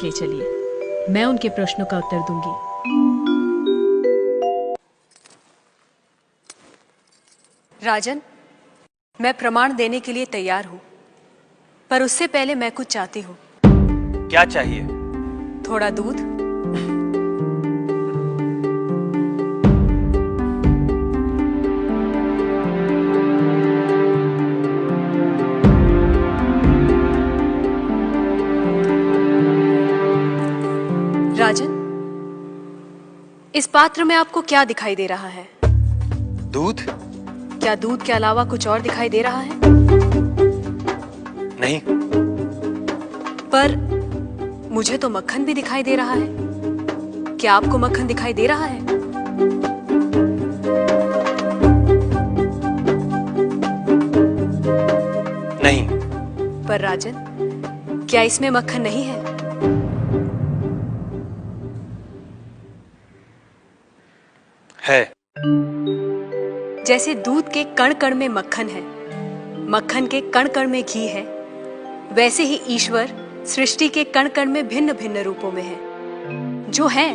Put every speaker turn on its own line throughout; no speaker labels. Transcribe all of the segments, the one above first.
ले चलिए, मैं उनके प्रश्नों का उत्तर दूंगी।
राजन, मैं प्रमाण देने के लिए तैयार हूं, पर उससे पहले मैं कुछ चाहती हूं।
क्या चाहिए?
थोड़ा दूध। राजन, इस पात्र में आपको क्या दिखाई दे रहा है?
दूध?
क्या दूध के अलावा कुछ और दिखाई दे रहा है?
नहीं।
पर मुझे तो मक्खन भी दिखाई दे रहा है। क्या आपको मक्खन दिखाई दे रहा है?
नहीं।
पर राजन, क्या इसमें मक्खन नहीं है?
है।
जैसे दूध के कण कण में मक्खन है, मक्खन के कण कण में घी है, वैसे ही ईश्वर सृष्टि के कण कण में भिन्न भिन्न रूपों में है, जो है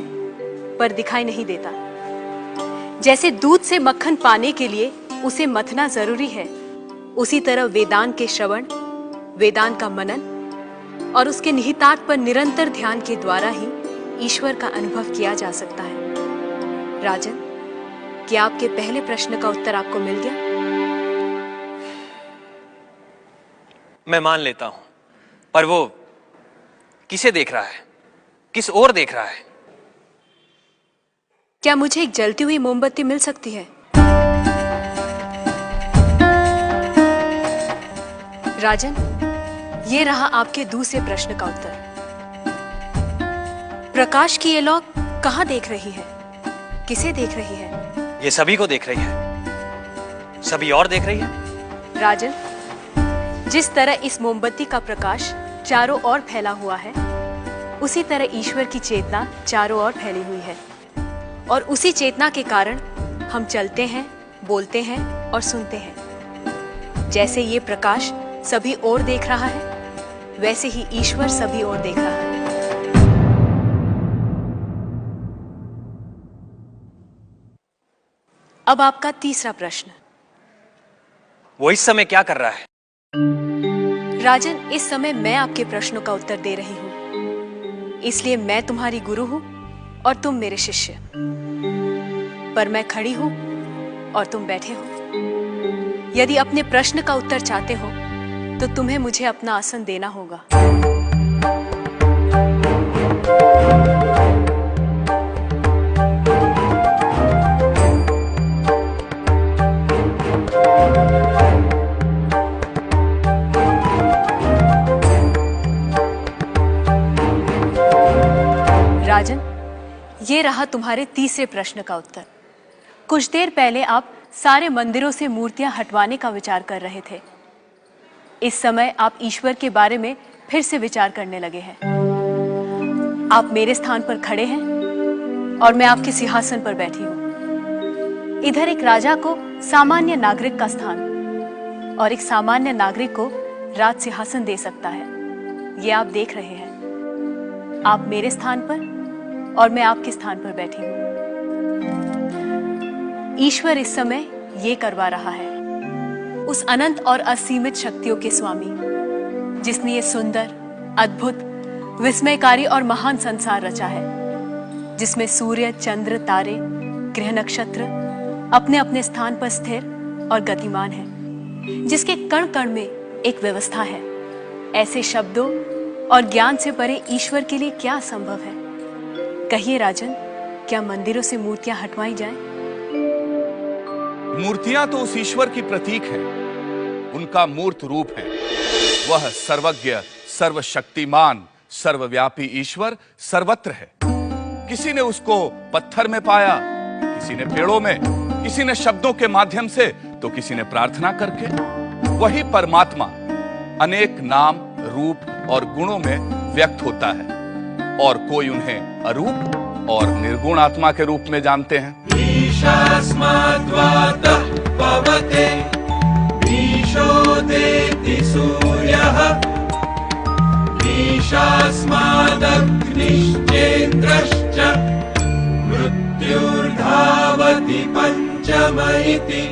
पर दिखाई नहीं देता। जैसे दूध से मक्खन पाने के लिए उसे मथना जरूरी है, उसी तरह वेदांत के श्रवण, वेदांत का मनन और उसके निहितार्थ पर निरंतर ध्यान के द्वारा ही ईश्वर का अनुभव किया जा सकता है। राजन, क्या आपके पहले प्रश्न का उत्तर आपको मिल गया?
मैं मान लेता हूं, पर वो किसे देख रहा है? किस ओर देख रहा है?
क्या मुझे एक जलती हुई मोमबत्ती मिल सकती है? राजन, ये रहा आपके दूसरे प्रश्न का उत्तर। प्रकाश की ये लौ कहां देख रही है? किसे देख रही है?
ये सभी को देख रही है। सभी और देख रही है।
राजन, जिस तरह इस मोमबत्ती का प्रकाश चारों ओर फैला हुआ है, उसी तरह ईश्वर की चेतना चारों ओर फैली हुई है, और उसी चेतना के कारण हम चलते हैं, बोलते हैं और सुनते हैं। जैसे ये प्रकाश सभी ओर देख रहा है, वैसे ही ईश्वर सभी ओर देख रहा है। अब आपका तीसरा प्रश्न।
वो इस समय क्या कर रहा है?
राजन, इस समय मैं आपके प्रश्नों का उत्तर दे रही हूं, इसलिए मैं तुम्हारी गुरु हूं और तुम मेरे शिष्य। पर मैं खड़ी हूं और तुम बैठे हो। यदि अपने प्रश्न का उत्तर चाहते हो तो तुम्हें मुझे अपना आसन देना होगा। राजन, ये रहा तुम्हारे तीसरे प्रश्न का उत्तर। कुछ देर पहले आप सारे मंदिरों से मूर्तियां हटवाने का विचार कर रहे थे। इस समय आप ईश्वर के बारे में फिर से विचार करने लगे हैं। आप मेरे स्थान पर खड़े हैं और मैं आपके सिंहासन पर बैठी हूं। इधर एक राजा को सामान्य नागरिक का स्थान और एक सामान्य नागरिक को राज सिंहासन दे सकता है, ये आप देख रहे हैं। आप मेरे स्थान पर और मैं आपके स्थान पर बैठी हूं। ईश्वर इस समय ये करवा रहा है। उस अनंत और असीमित शक्तियों के स्वामी, जिसने ये सुंदर, अद्भुत, विस्मयकारी और महान संसार रचा है, जिसमें सूर्य, चंद्र, तारे, ग्रह, नक्षत्र अपने अपने स्थान पर स्थिर और गतिमान है, जिसके कण कण में एक व्यवस्था है। ऐसे शब्दों और ज्ञान से परे ईश्वर के लिए क्या संभव है? कहिए राजन, क्या मंदिरों से मूर्तियां हटवाई जाएं?
मूर्तियां तो उस ईश्वर की प्रतीक है, उनका मूर्त रूप है। वह सर्वज्ञ, सर्वशक्तिमान, सर्वव्यापी ईश्वर सर्वत्र है। किसी ने उसको पत्थर में पाया, किसी ने पेड़ों में, किसी ने शब्दों के माध्यम से, तो किसी ने प्रार्थना करके। वही परमात्मा अनेक नाम, रूप और गुणों में व्यक्त होता है, और कोई उन्हें अरूप और निर्गुण आत्मा के रूप में जानते हैं। ईशास्माद्वातः पवते ईशो देति सूर्यः
ईशास्मादग्निश्चेन्द्रश्च मृत्युर्धावति पञ्चम इति